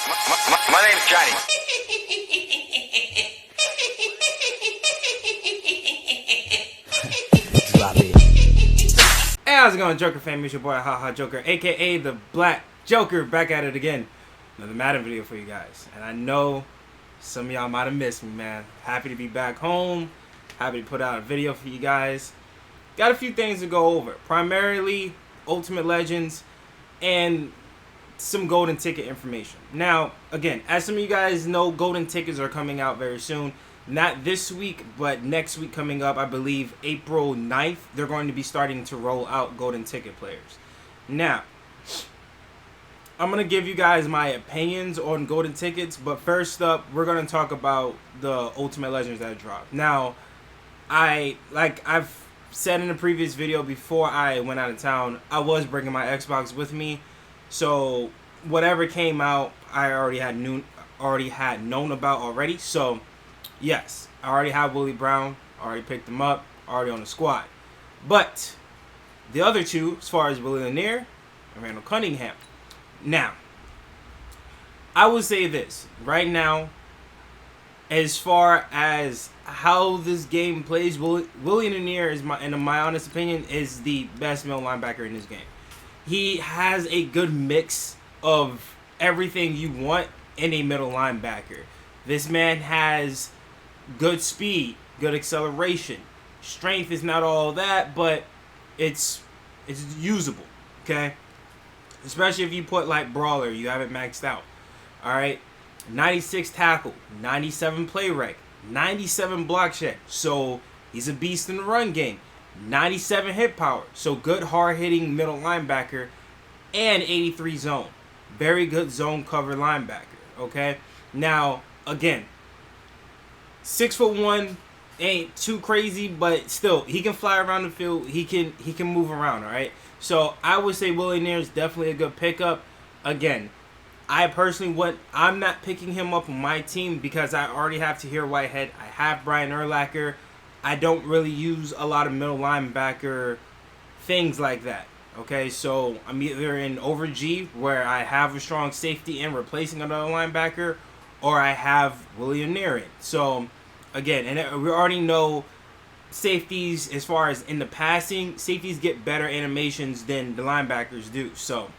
My name's Johnny. Drop it. Hey, how's it going, Joker fam? It's your boy, Haha Joker, aka the Black Joker, back at it again. Another Madden video for you guys. And I know some of y'all might have missed me, man. Happy to be back home. Happy to put out a video for you guys. Got a few things to go over. Primarily, Ultimate Legends and some golden ticket information. Now, again, as some of you guys know, golden tickets are coming out very soon. Not this week, but next week coming up, I believe April 9th, they're going to be starting to roll out golden ticket players. Now, I'm going to give you guys my opinions on golden tickets, but first up, we're going to talk about the Ultimate Legends that dropped. Now, I've said in a previous video before I went out of town, I was bringing my Xbox with me. So whatever came out, I already had known about already. So yes, I already have Willie Brown, already picked him up, already on the squad. But the other two, as far as Willie Lanier and Randall Cunningham. Now, I would say this right now, as far as how this game plays, Willie Lanier is in my honest opinion, is the best middle linebacker in this game. He has a good mix of everything you want in a middle linebacker. This man has good speed, good acceleration. Strength is not all that, but it's usable, okay? Especially if you put like Brawler, you have it maxed out. All right? 96 tackle, 97 play rec, 97 block check. So he's a beast in the run game. 97 hit power, so good hard-hitting middle linebacker, and 83 zone. Very good zone cover linebacker, okay? Now, again, 6'1", ain't too crazy, but still, he can fly around the field. He can move around, all right? So, I would say Willie Lanier is definitely a good pickup. Again, I personally I'm not picking him up on my team because I already have Tahir Whitehead. I have Brian Urlacher. I don't really use a lot of middle linebacker things like that. Okay, so I'm either in over G, where I have a strong safety and replacing another linebacker, or I have Willie Lanier. So, again, and we already know safeties, as far as in the passing, safeties get better animations than the linebackers do. So,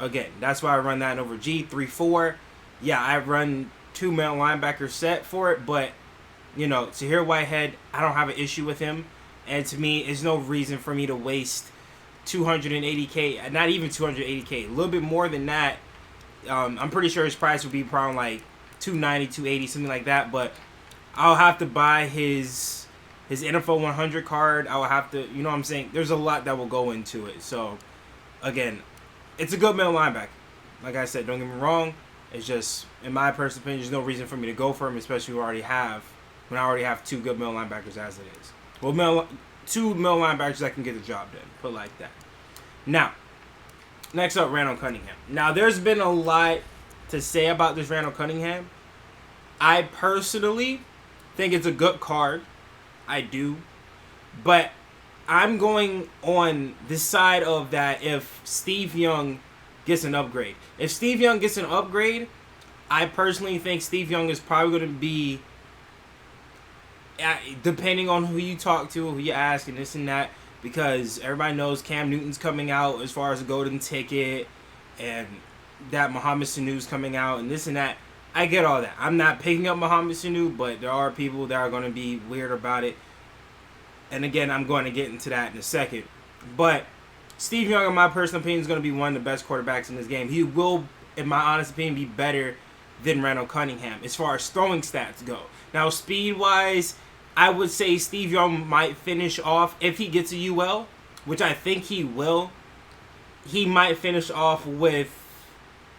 again, that's why I run that in over G, 3-4. Yeah, I run 2 middle linebacker set for it, but you know, Tahir Whitehead, I don't have an issue with him. And to me, there's no reason for me to waste $280K, not even $280K, a little bit more than that. I'm pretty sure his price would be probably like $290, $280, something like that. But I'll have to buy his NFL 100 card. I'll have to, you know what I'm saying? There's a lot that will go into it. So, again, it's a good middle linebacker. Like I said, don't get me wrong. It's just, in my personal opinion, there's no reason for me to go for him, especially when I already have 2 good middle linebackers as it is. Well, 2 middle linebackers that can get the job done. Put it like that. Now, next up, Randall Cunningham. Now, there's been a lot to say about this Randall Cunningham. I personally think it's a good card. I do. But I'm going on the side of that if Steve Young gets an upgrade. If Steve Young gets an upgrade, I personally think Steve Young is probably going to be, depending on who you talk to, who you ask, and this and that, because everybody knows Cam Newton's coming out as far as a golden ticket, and that Mohamed Sanu's coming out, and this and that. I get all that. I'm not picking up Mohamed Sanu, but there are people that are going to be weird about it. And again, I'm going to get into that in a second. But Steve Young, in my personal opinion, is going to be one of the best quarterbacks in this game. He will, in my honest opinion, be better than Randall Cunningham as far as throwing stats go. Now, speed-wise, I would say Steve Young might finish off, if he gets a UL, which I think he will, he might finish off with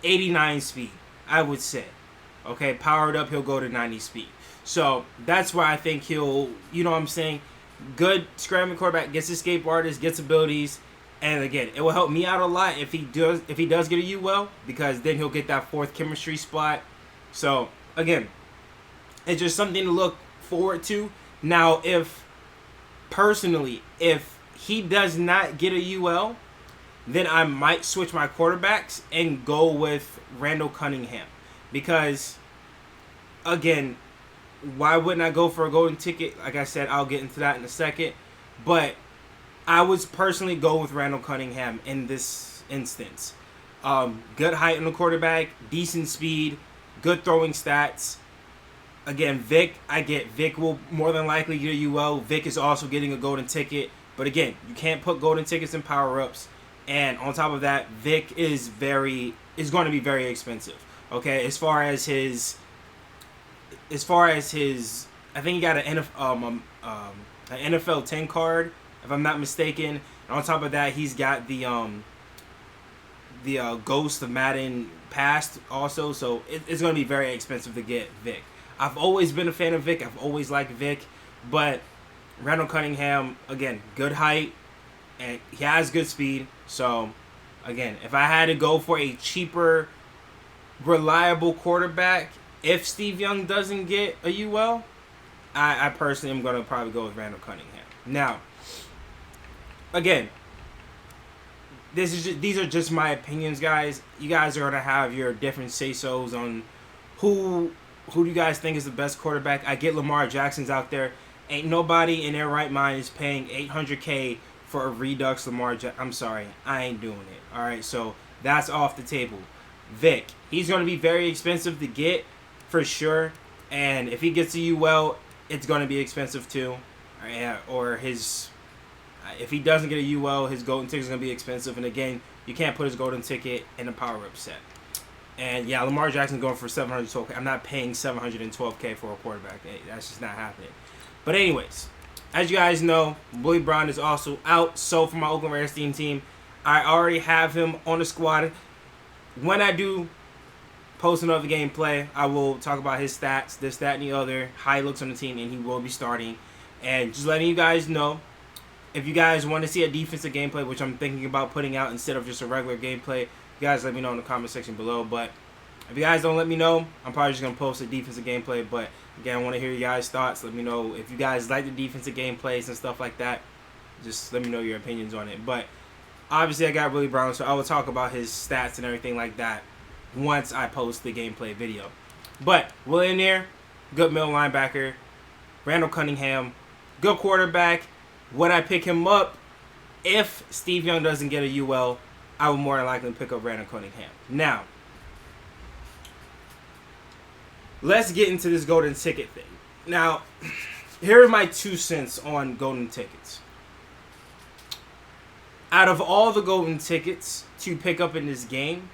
89 speed, I would say. Okay, powered up, he'll go to 90 speed. So, that's why I think he'll, you know what I'm saying, good scrambling quarterback, gets escape artist, gets abilities, and again, it will help me out a lot if he does get a UL, because then he'll get that 4th chemistry spot. So, again, it's just something to look forward to. Now, if he does not get a UL, then I might switch my quarterbacks and go with Randall Cunningham. because, again, why wouldn't I go for a golden ticket? Like I said, I'll get into that in a second. But I would personally go with Randall Cunningham in this instance. Good height on the quarterback, decent speed, good throwing stats. Again, Vic, Vic will more than likely get a UL. Vic is also getting a golden ticket. But again, you can't put golden tickets in power-ups. And on top of that, Vic is going to be very expensive. Okay, as far as his, I think he got an NFL 10 card, if I'm not mistaken. And on top of that, he's got the Ghost of Madden Past also. So it's going to be very expensive to get Vic. I've always been a fan of Vic. I've always liked Vic. But Randall Cunningham, again, good height. And he has good speed. So, again, if I had to go for a cheaper, reliable quarterback, if Steve Young doesn't get a UL, I personally am going to probably go with Randall Cunningham. Now, again, these are just my opinions, guys. You guys are going to have your different say-sos on who do you guys think is the best quarterback. I get Lamar Jackson's out there. Ain't nobody in their right mind is paying $800K for a Redux Lamar Jackson. I'm sorry, I ain't doing it. All right, so that's off the table. Vic, he's going to be very expensive to get for sure. And if he gets a UL, it's going to be expensive too. Or if he doesn't get a UL, his golden ticket is going to be expensive. And again, you can't put his golden ticket in a power-up set. And yeah, Lamar Jackson's going for $712K. I'm not paying $712K for a quarterback. That's just not happening. But anyways, as you guys know, Willie Brown is also out. So for my Oakland Raiders team, I already have him on the squad. When I do post another gameplay, I will talk about his stats, this, that, and the other, how he looks on the team, and he will be starting. And just letting you guys know, if you guys want to see a defensive gameplay, which I'm thinking about putting out instead of just a regular gameplay, you guys let me know in the comment section below. But if you guys don't let me know, I'm probably just going to post a defensive gameplay. But again, I want to hear you guys' thoughts. Let me know if you guys like the defensive gameplays and stuff like that. Just let me know your opinions on it. But obviously, I got Willie Brown, so I will talk about his stats and everything like that once I post the gameplay video. But Willie in there, good middle linebacker. Randall Cunningham, good quarterback. Would I pick him up if Steve Young doesn't get a UL? I would more than likely pick up Randall Cunningham. Now, let's get into this golden ticket thing. Now, here are my 2 cents on golden tickets. Out of all the golden tickets to pick up in this game,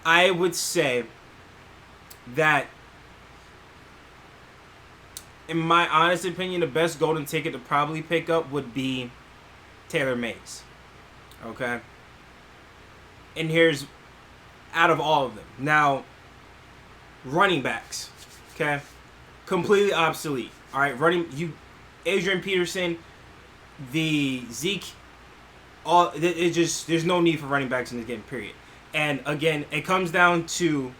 I would say that, in my honest opinion, the best golden ticket to probably pick up would be Taylor Mays. Okay? And here's, out of all of them. Now, running backs. Okay? Completely obsolete. Alright, Adrian Peterson, the Zeke, there's no need for running backs in this game, period. And again, it comes down to,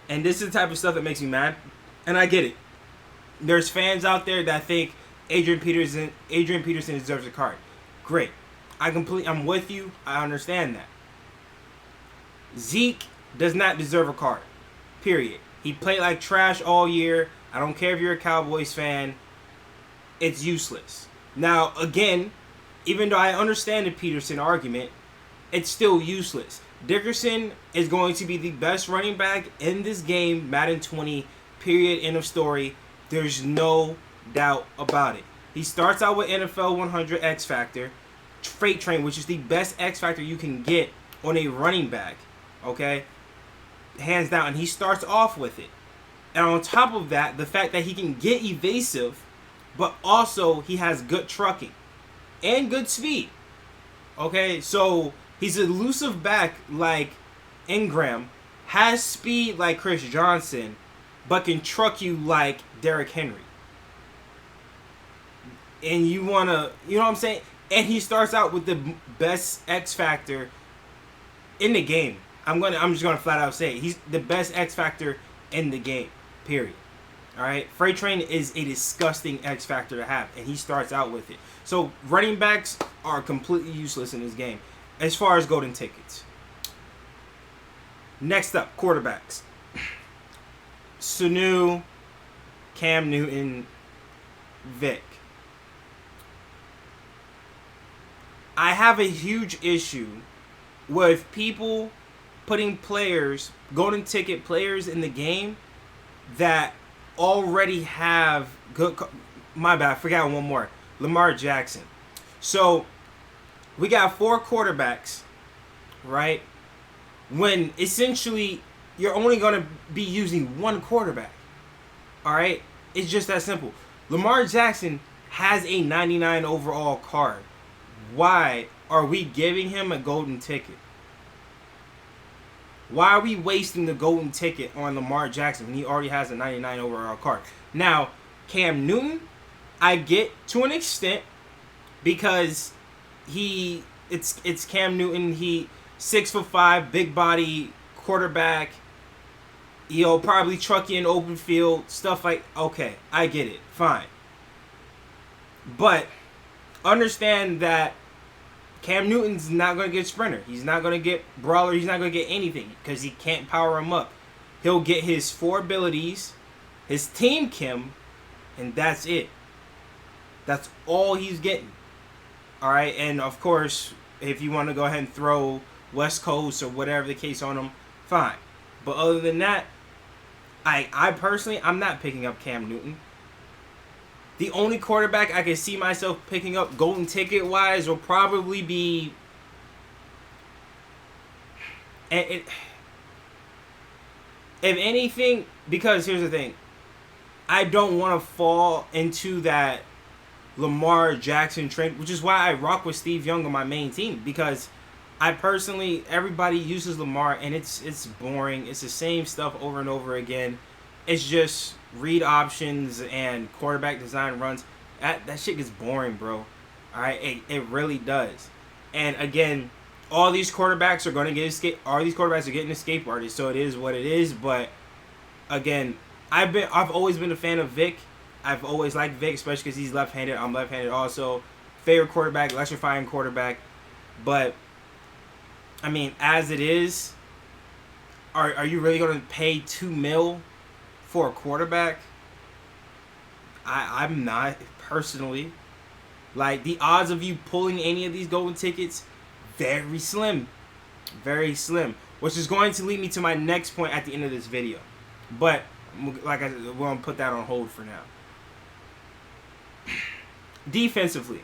and this is the type of stuff that makes me mad, and I get it. There's fans out there that think Adrian Peterson deserves a card. Great. I'm with you. I understand that. Zeke does not deserve a card. Period. He played like trash all year. I don't care if you're a Cowboys fan. It's useless. Now, again, even though I understand the Peterson argument, it's still useless. Dickerson is going to be the best running back in this game, Madden 20, period, end of story. There's no doubt about it. He starts out with NFL 100 X Factor, Freight Train, which is the best X Factor you can get on a running back, okay? Hands down, and he starts off with it. And on top of that, the fact that he can get evasive, but also he has good trucking and good speed, okay? So he's an elusive back like Ingram, has speed like Chris Johnson, but can truck you like Derrick Henry. And you want to, you know what I'm saying? And he starts out with the best X Factor in the game. I'm just gonna flat out say it. He's the best X Factor in the game, period. Alright? Freight Train is a disgusting X Factor to have, and he starts out with it. So running backs are completely useless in this game as far as golden tickets. Next up, quarterbacks. Sanu, Cam Newton, Vic. I have a huge issue with people putting players, golden ticket players in the game that already have good. My bad, I forgot one more. Lamar Jackson. So we got 4 quarterbacks, right? When essentially you're only going to be using one quarterback. All right? It's just that simple. Lamar Jackson has a 99 overall card. Why are we giving him a golden ticket? Why are we wasting the golden ticket on Lamar Jackson when he already has a 99 overall card? Now, Cam Newton, I get to an extent because it's Cam Newton. He 6'5", big body quarterback. He'll probably truck you in open field, stuff like. Okay, I get it, fine. But understand that Cam Newton's not going to get sprinter. He's not going to get brawler. He's not going to get anything because he can't power him up. He'll get his 4 abilities, his team chem, and that's it. That's all he's getting. All right, and of course, if you want to go ahead and throw West Coast or whatever the case on him, fine. But other than that, I personally, I'm not picking up Cam Newton. The only quarterback I can see myself picking up golden ticket wise will probably be. If anything, because here's the thing, I don't want to fall into that Lamar Jackson trend, which is why I rock with Steve Young on my main team, because I personally, everybody uses Lamar and it's boring. It's the same stuff over and over again. It's just read options and quarterback design runs. That shit gets boring, bro. All right, it really does. And again, all these quarterbacks are going to get escape. All these quarterbacks are getting escape artists, so it is what it is. But again, I've always been a fan of Vic. I've always liked Vic, especially because he's left-handed. I'm left-handed also. Favorite quarterback, electrifying quarterback. But I mean, as it is, are you really going to pay $2 million for a quarterback? I'm not, personally. Like, the odds of you pulling any of these golden tickets, very slim. Very slim. Which is going to lead me to my next point at the end of this video. But, like I said, we're going to put that on hold for now. Defensively.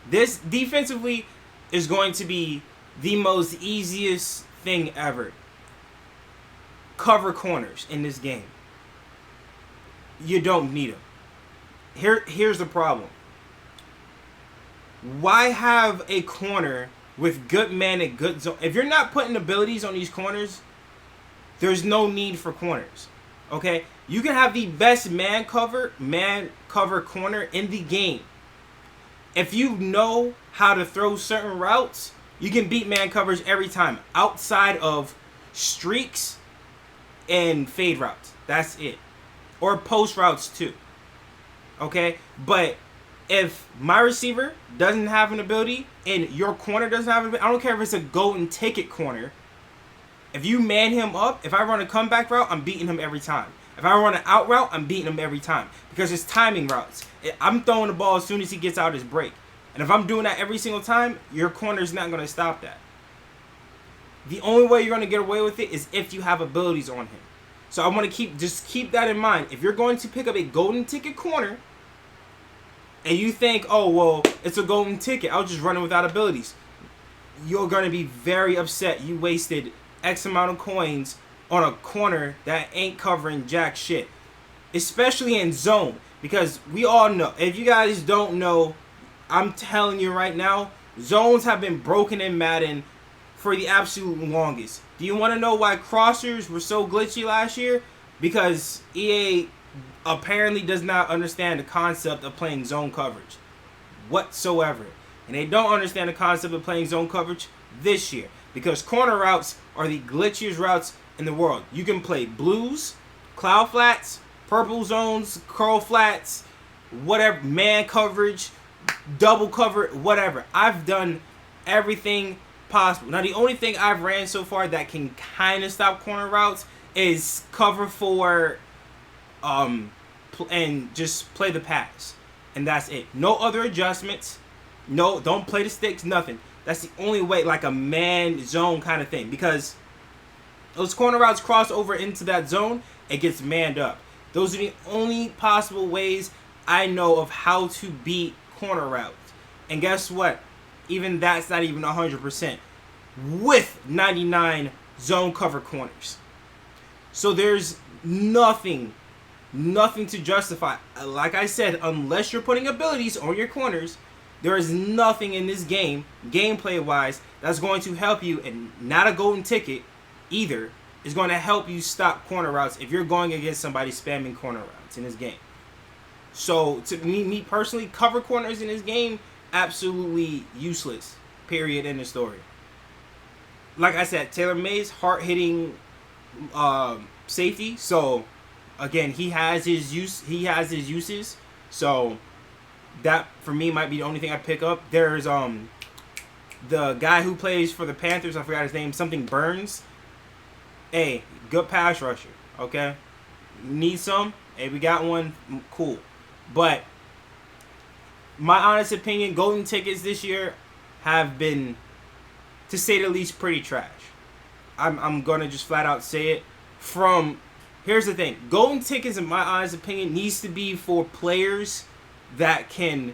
This defensively is going to be the most easiest thing ever. Cover corners in this game. You don't need them. Here's the problem. Why have a corner with good man and good zone? If you're not putting abilities on these corners, there's no need for corners. Okay? You can have the best man cover corner in the game. If you know how to throw certain routes, you can beat man covers every time. Outside of streaks and fade routes. That's it. Or post routes too. Okay? But if my receiver doesn't have an ability and your corner doesn't have an ability, I don't care if it's a golden ticket corner. If you man him up, if I run a comeback route, I'm beating him every time. If I run an out route, I'm beating him every time. Because it's timing routes. I'm throwing the ball as soon as he gets out his break. And if I'm doing that every single time, your corner's not going to stop that. The only way you're going to get away with it is if you have abilities on him. So I want to keep that in mind. If you're going to pick up a golden ticket corner, and you think, oh, well, it's a golden ticket, I'll just run it without abilities, you're going to be very upset. You wasted X amount of coins on a corner that ain't covering jack shit. Especially in zone. Because we all know, if you guys don't know, I'm telling you right now, zones have been broken in Madden for the absolute longest. Do you want to know why crossers were so glitchy last year? Because EA apparently does not understand the concept of playing zone coverage whatsoever. And they don't understand the concept of playing zone coverage this year. Because corner routes are the glitchiest routes in the world. You can play blues, cloud flats, purple zones, curl flats, whatever, man coverage, double cover, whatever. I've done everything possible. Now, the only thing I've ran so far that can kind of stop corner routes is cover for and just play the pass, and that's it. No other adjustments. No, don't play the sticks. Nothing. That's the only way, like a man zone kind of thing, because those corner routes cross over into that zone. It gets manned up. Those are the only possible ways I know of how to beat corner routes. And guess what? Even that's not even 100% with 99 zone cover corners. So there's nothing to justify. Like I said, unless you're putting abilities on your corners, there is nothing in this game, gameplay wise, that's going to help you, and not a golden ticket either, is going to help you stop corner routes if you're going against somebody spamming corner routes in this game. So to me personally, cover corners in this game, absolutely useless. Period. End of story. Like I said, Taylor May's hard-hitting safety. So again, he has his uses. So that for me might be the only thing I pick up. There's the guy who plays for the Panthers, I forgot his name, something Burns. Hey, good pass rusher. Okay, need some. Hey, we got one. Cool. But my honest opinion, golden tickets this year have been, to say the least, pretty trash. I'm gonna just flat out say it. Here's the thing, golden tickets, in my honest opinion, needs to be for players that can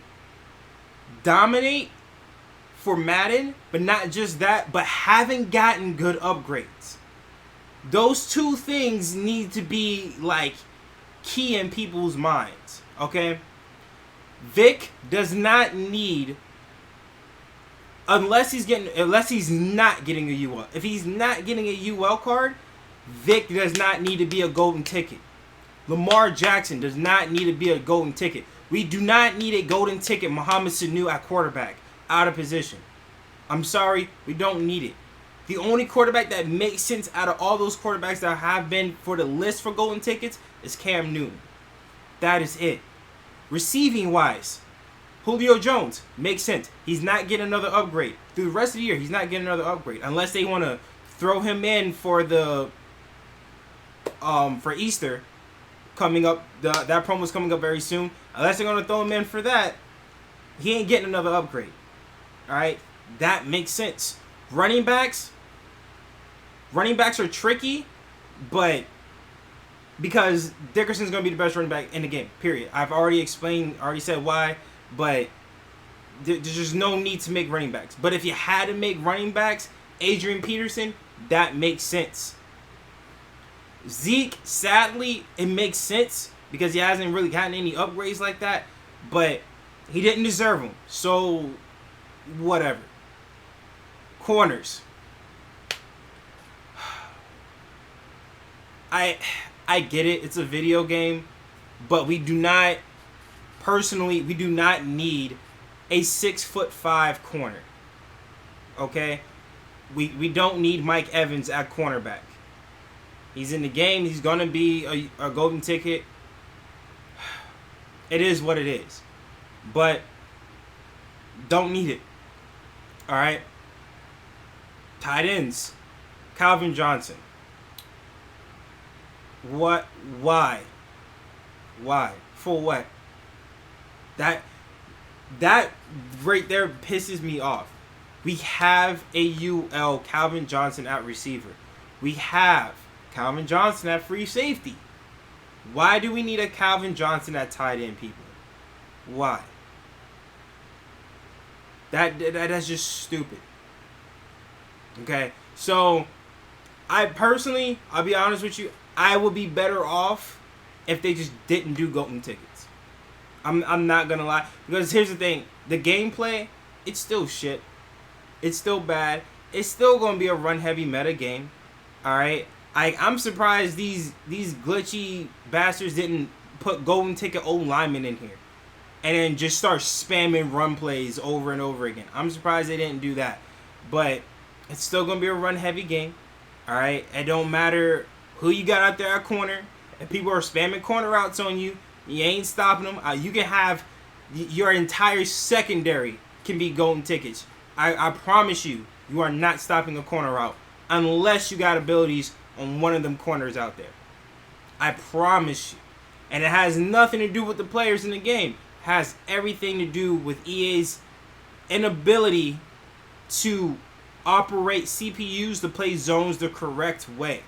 dominate for Madden, but not just that, but haven't gotten good upgrades. Those two things need to be like key in people's minds. Okay, Vic does not need, unless he's not getting a UL. If he's not getting a UL card, Vic does not need to be a golden ticket. Lamar Jackson does not need to be a golden ticket. We do not need a golden ticket Mohamed Sanu at quarterback, out of position. I'm sorry, we don't need it. The only quarterback that makes sense out of all those quarterbacks that have been for the list for golden tickets is Cam Newton. That is it. Receiving wise, Julio Jones makes sense. He's not getting another upgrade. Through the rest of the year, he's not getting another upgrade. Unless they want to throw him in for the for Easter coming up. That promo's coming up very soon. Unless they're going to throw him in for that, he ain't getting another upgrade. Alright? That makes sense. Running backs are tricky, but because Dickerson's going to be the best running back in the game, period. I've already said why, but there's just no need to make running backs. But if you had to make running backs, Adrian Peterson, that makes sense. Zeke, sadly, it makes sense because he hasn't really gotten any upgrades like that, but he didn't deserve them. So, whatever. Corners. I get it. It's a video game, but we do not need a 6'5" corner. Okay? We don't need Mike Evans at cornerback. He's in the game. He's going to be a golden ticket. It is what it is. But don't need it. All right? Tight ends. Calvin Johnson. What? Why? For what? That right there pisses me off. We have a UL Calvin Johnson at receiver. We have Calvin Johnson at free safety. Why do we need a Calvin Johnson at tight end, people? Why? That's just stupid. Okay, so I'll be honest with you, I would be better off if they just didn't do golden tickets. I'm not gonna lie, because here's the thing: the gameplay, it's still shit. It's still bad. It's still gonna be a run heavy meta game. All right, I'm surprised these glitchy bastards didn't put golden ticket old linemen in here, and then just start spamming run plays over and over again. I'm surprised they didn't do that, but it's still gonna be a run heavy game. All right, it don't matter who you got out there at corner. If people are spamming corner routes on you, you ain't stopping them. You can have your entire secondary can be golden tickets. I promise you, you are not stopping a corner route unless you got abilities on one of them corners out there. I promise you. And it has nothing to do with the players in the game. It has everything to do with EA's inability to operate CPUs to play zones the correct way.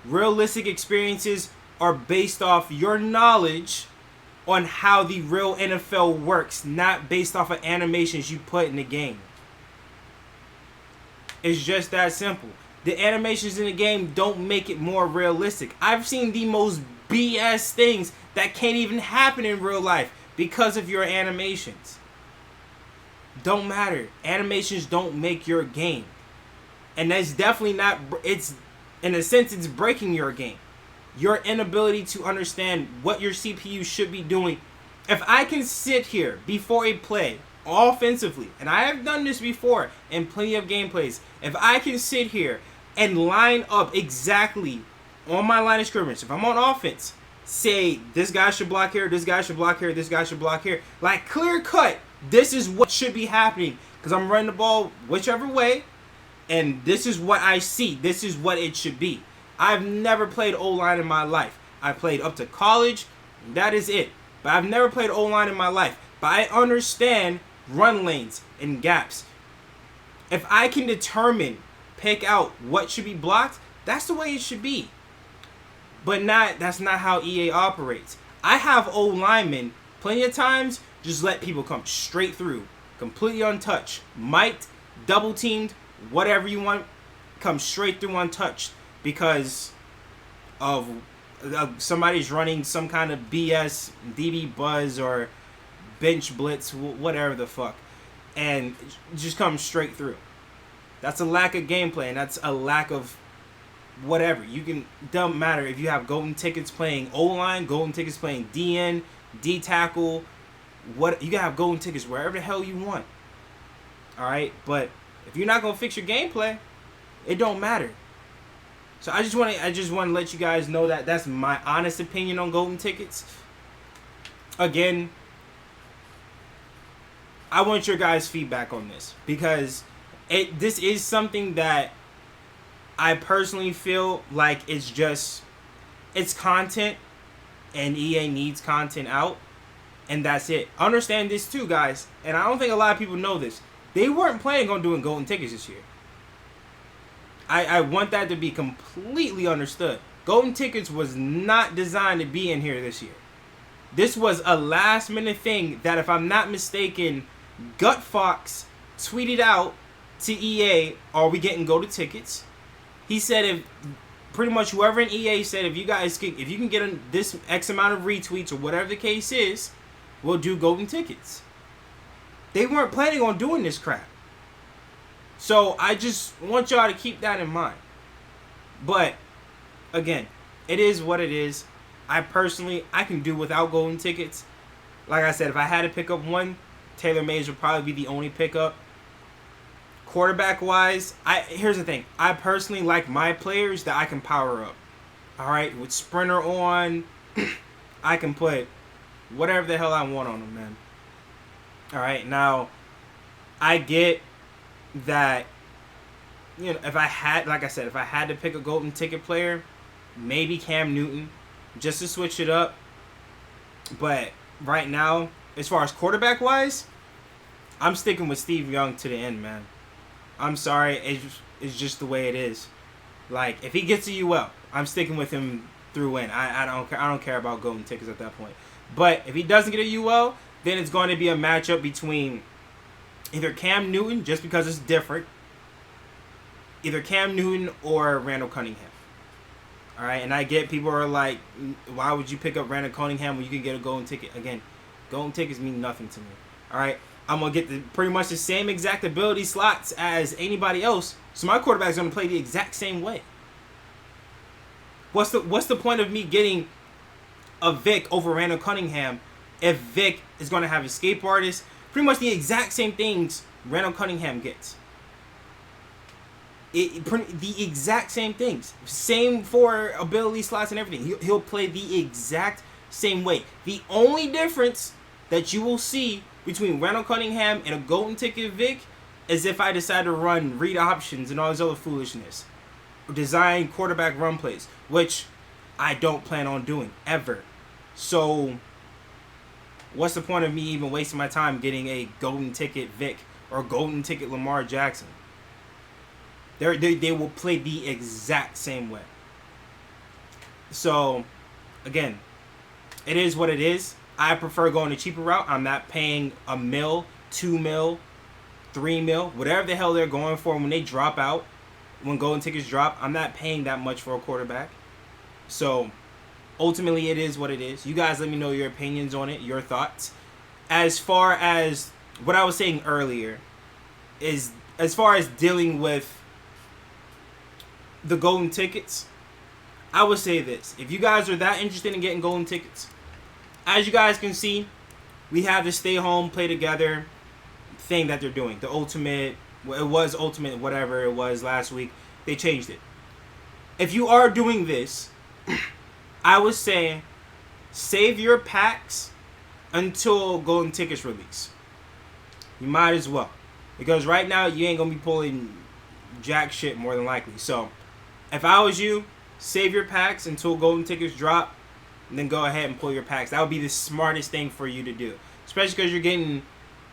Realistic experiences are based off your knowledge on how the real NFL works, not based off of animations you put in the game. It's just that simple. The animations in the game don't make it more realistic. I've seen the most BS things that can't even happen in real life because of your animations. Don't matter. Animations don't make your game. And that's definitely not, it's, in a sense, it's breaking your game. Your inability to understand what your CPU should be doing. If I can sit here before a play offensively, and I have done this before in plenty of gameplays, if I can sit here and line up exactly on my line of scrimmage, if I'm on offense, say this guy should block here, this guy should block here, this guy should block here, like clear cut, this is what should be happening because I'm running the ball whichever way, and this is what I see, this is what it should be. I've never played O-line in my life. I played up to college, that is it. But I've never played O-line in my life. But I understand run lanes and gaps. If I can pick out what should be blocked, that's the way it should be. But that's not how EA operates. I have O-linemen plenty of times just let people come straight through, completely untouched, mic'd, double teamed, whatever you want, come straight through untouched. Because of somebody's running some kind of BS DB buzz or bench blitz, whatever the fuck, and just come straight through. That's a lack of gameplay, and that's a lack of whatever. Don't matter if you have golden tickets playing O-line, golden tickets playing DN, D tackle, what you can have golden tickets wherever the hell you want. All right, but if you're not gonna fix your gameplay, it don't matter. So I just want to let you guys know that that's my honest opinion on golden tickets. Again, I want your guys' feedback on this because this is something that I personally feel like it's content and EA needs content out, and that's it. Understand this too, guys, and I don't think a lot of people know this. They weren't planning on doing golden tickets this year. I want that to be completely understood. Golden tickets was not designed to be in here this year. This was a last minute thing that, if I'm not mistaken, Gut Fox tweeted out to EA, are we getting golden tickets? He said if pretty much whoever in EA said if you can get this X amount of retweets or whatever the case is, we'll do golden tickets. They weren't planning on doing this crap. So I just want y'all to keep that in mind. But again, it is what it is. I can do without golden tickets. Like I said, if I had to pick up one, Taylor Mays would probably be the only pickup. Quarterback wise, here's the thing. I personally like my players that I can power up. Alright, with Sprinter on, I can put whatever the hell I want on them, man. Alright, now I get that, if I had, like I said, if I had to pick a golden ticket player, maybe Cam Newton, just to switch it up. But right now, as far as quarterback wise, I'm sticking with Steve Young to the end, man. I'm sorry, it's just the way it is. Like, if he gets a UL, I'm sticking with him through in. I don't care about golden tickets at that point. But if he doesn't get a UL, then it's going to be a matchup between either Cam Newton, just because it's different, either Cam Newton or Randall Cunningham. All right, and I get people are like, why would you pick up Randall Cunningham when you can get a golden ticket? Again, golden tickets mean nothing to me. All right, I'm going to get pretty much the same exact ability slots as anybody else, so my quarterback's going to play the exact same way. What's the point of me getting a Vic over Randall Cunningham if Vic is going to have escape artists? Pretty much the exact same things Randall Cunningham gets. The exact same things. Same for ability slots and everything. He'll play the exact same way. The only difference that you will see between Randall Cunningham and a golden ticket Vic is if I decide to run read options and all this other foolishness. Or design quarterback run plays, which I don't plan on doing, ever. So what's the point of me even wasting my time getting a golden ticket Vic or golden ticket Lamar Jackson? They will play the exact same way. So, again, it is what it is. I prefer going the cheaper route. I'm not paying $1 mil, $2 mil, $3 mil, whatever the hell they're going for when they drop out. When golden tickets drop, I'm not paying that much for a quarterback. So, ultimately, it is what it is. You guys let me know your opinions on it, your thoughts. As far as what I was saying earlier, is as far as dealing with the golden tickets, I would say this. If you guys are that interested in getting golden tickets, as you guys can see, we have the stay home, play together thing that they're doing. The ultimate, it was ultimate, whatever it was last week. They changed it. If you are doing this, I would say save your packs until golden tickets release. You might as well. Because right now, you ain't going to be pulling jack shit more than likely. So, if I was you, save your packs until golden tickets drop, and then go ahead and pull your packs. That would be the smartest thing for you to do. Especially because you're getting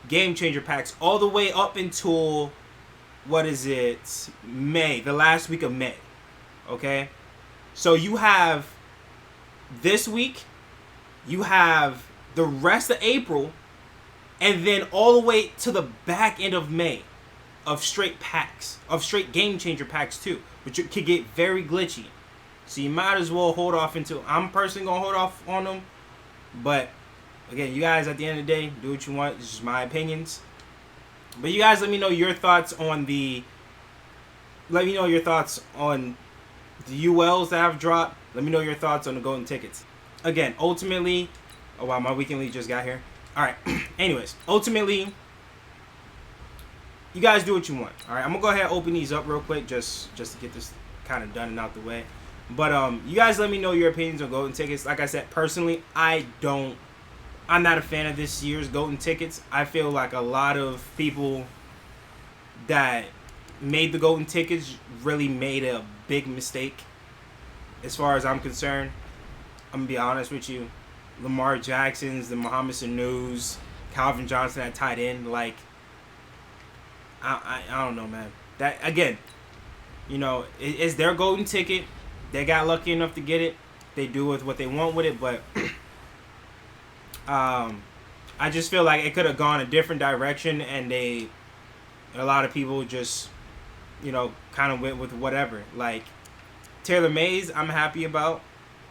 game changer packs all the way up until, what is it, May, the last week of May. Okay? So you have this week, you have the rest of April, and then all the way to the back end of May of straight packs, of straight game changer packs too, which could get very glitchy. So you might as well hold off until, I'm personally going to hold off on them. But again, you guys at the end of the day, do what you want. It's just my opinions. But you guys let me know your thoughts on the, ULs that have dropped. Let me know your thoughts on the golden tickets. Again, ultimately, oh wow, my weekend league just got here. Alright, anyways, ultimately, you guys do what you want. Alright, I'm going to go ahead and open these up real quick just to get this kind of done and out the way. But you guys let me know your opinions on golden tickets. Like I said, personally, I'm not a fan of this year's golden tickets. I feel like a lot of people that made the golden tickets really made a big mistake. As far as I'm concerned, I'm going to be honest with you. Lamar Jackson's, the Mohamed Sanu's, Calvin Johnson at tight end, like, I don't know, man. That, again, you know, it's their golden ticket. They got lucky enough to get it. They do with what they want with it, but I just feel like it could have gone a different direction, and a lot of people just, you know, kind of went with whatever. Like Taylor Mays, I'm happy about.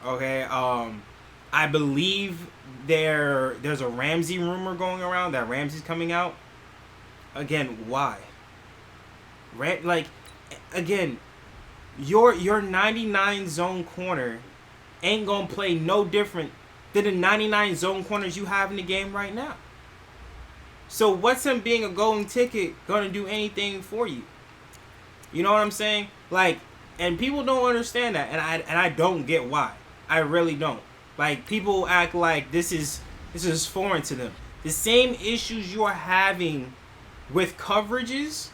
Okay, I believe there's a Ramsey rumor going around that Ramsey's coming out. Again, why? Again, your 99 zone corner ain't gonna play no different than the 99 zone corners you have in the game right now. So what's him being a golden ticket gonna do anything for you? You know what I'm saying? Like, and people don't understand that, and I don't get why. I really don't. Like, people act like this is foreign to them. The same issues you're having with coverages,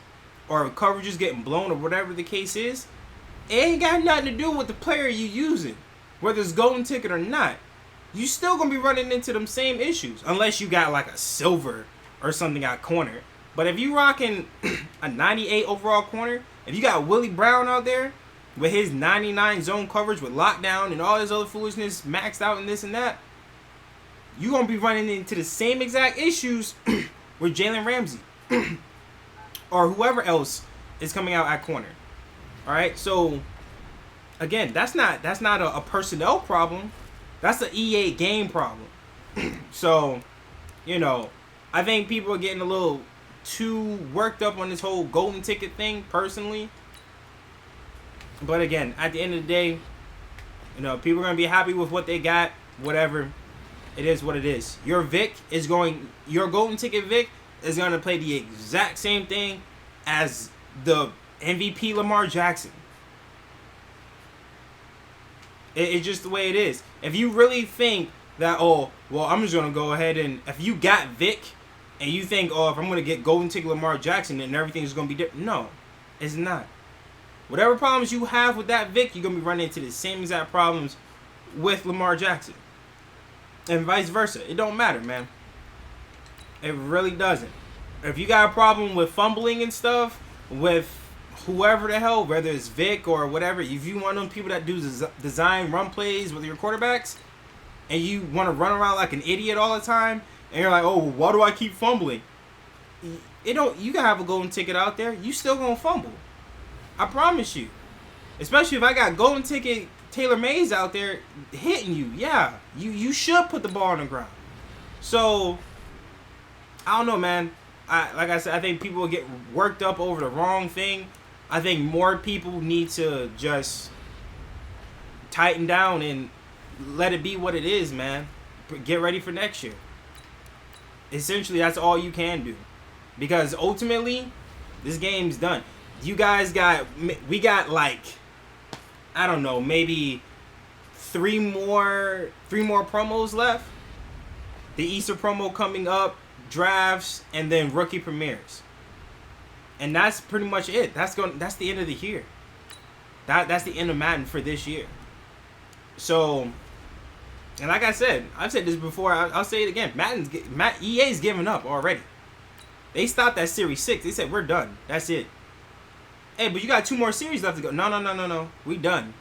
or coverages getting blown, or whatever the case is, it ain't got nothing to do with the player you using, whether it's golden ticket or not. You still gonna be running into them same issues, unless you got like a silver or something at corner. But if you rocking a 98 overall corner, if you got Willie Brown out there with his 99 zone coverage with lockdown and all his other foolishness maxed out and this and that, you gonna be running into the same exact issues with Jalen Ramsey or whoever else is coming out at corner. All right, so again, that's not a personnel problem. That's an EA game problem. So, you know, I think people are getting a little too worked up on this whole golden ticket thing, personally. But again, at the end of the day, you know, people are gonna be happy with what they got. Whatever, it is what it is. Your golden ticket Vic is gonna play the exact same thing as the MVP Lamar Jackson. It's just the way it is. If you really think that, oh, well, I'm just going to go ahead and, if you got Vic and you think, oh, if I'm going to get golden ticket Lamar Jackson, then everything's going to be different. No, it's not. Whatever problems you have with that Vic, you're going to be running into the same exact problems with Lamar Jackson. and vice versa. It don't matter, man. It really doesn't. If you got a problem with fumbling and stuff with whoever the hell, whether it's Vic or whatever, if you want them people that do design run plays with your quarterbacks, and you want to run around like an idiot all the time, and you're like, oh, why do I keep fumbling? You can have a golden ticket out there. You still gonna fumble. I promise you. Especially if I got golden ticket Taylor Mays out there hitting you. Yeah, you should put the ball on the ground. So, I don't know, man. Like I said, I think people will get worked up over the wrong thing. I think more people need to just tighten down and let it be what it is, man. Get ready for next year. Essentially, that's all you can do. Because ultimately, this game's done. You guys we got like, I don't know, maybe three more promos left. The Easter promo coming up, drafts, and then rookie premieres. And that's pretty much it. That's the end of the year. That's the end of Madden for this year. So, and like I said, I've said this before, I'll say it again. EA's giving up already. They stopped at Series 6. They said, we're done. That's it. Hey, but you got 2 more series left to go. No. We done.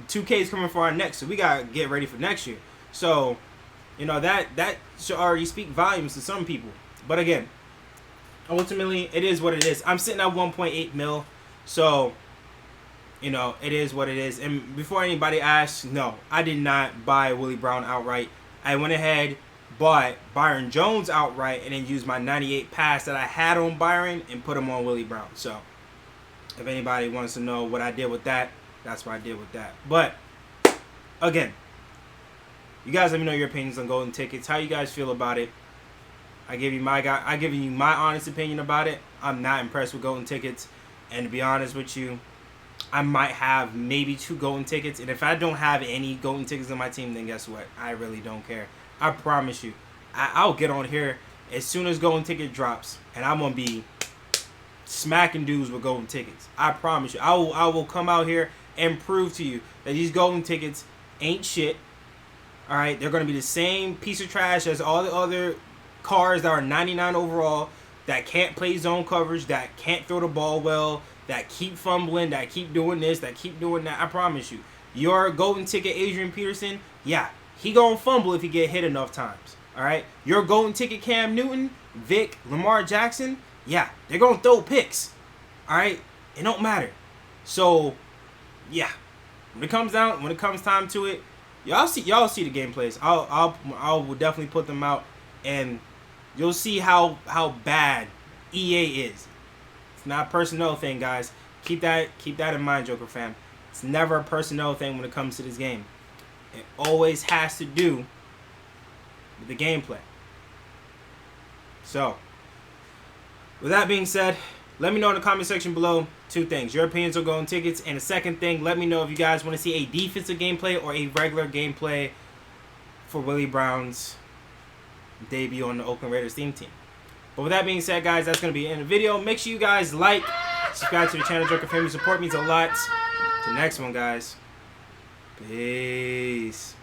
2K is coming for our next, so we got to get ready for next year. So, you know, that should already speak volumes to some people. But again, ultimately, it is what it is. I'm sitting at 1.8 mil. So, you know, it is what it is. And before anybody asks, no, I did not buy Willie Brown outright. I went ahead, bought Byron Jones outright, and then used my 98 pass that I had on Byron and put him on Willie Brown. So, if anybody wants to know what I did with that, that's what I did with that. But, again, you guys let me know your opinions on golden tickets. How you guys feel about it? I giving you my honest opinion about it. I'm not impressed with golden tickets. And to be honest with you, I might have maybe 2 golden tickets. And if I don't have any golden tickets on my team, then guess what? I really don't care. I promise you. I'll get on here as soon as golden ticket drops. And I'm going to be smacking dudes with golden tickets. I promise you. I will come out here and prove to you that these golden tickets ain't shit. Alright? They're going to be the same piece of trash as all the other cars that are 99 overall, that can't play zone coverage, that can't throw the ball well, that keep fumbling, that keep doing this, that keep doing that. I promise you. Your golden ticket Adrian Peterson, yeah, he gonna fumble if he get hit enough times. Alright? Your golden ticket Cam Newton, Vic, Lamar Jackson, yeah, they're gonna throw picks. Alright? It don't matter. So, yeah. When it comes time to it, y'all see the gameplays. I'll definitely put them out, and you'll see how bad EA is. It's not a personnel thing, guys. Keep that in mind, Joker fam. It's never a personnel thing when it comes to this game. It always has to do with the gameplay. So, with that being said, let me know in the comment section below 2 things. Your opinions on golden tickets. And the second thing, let me know if you guys want to see a defensive gameplay or a regular gameplay for Willie Brown's debut on the Oakland Raiders team. But with that being said, guys, that's going to be the end of the video. Make sure you guys like, subscribe to the channel, Joker Family. Support means a lot. Till next one, guys. Peace.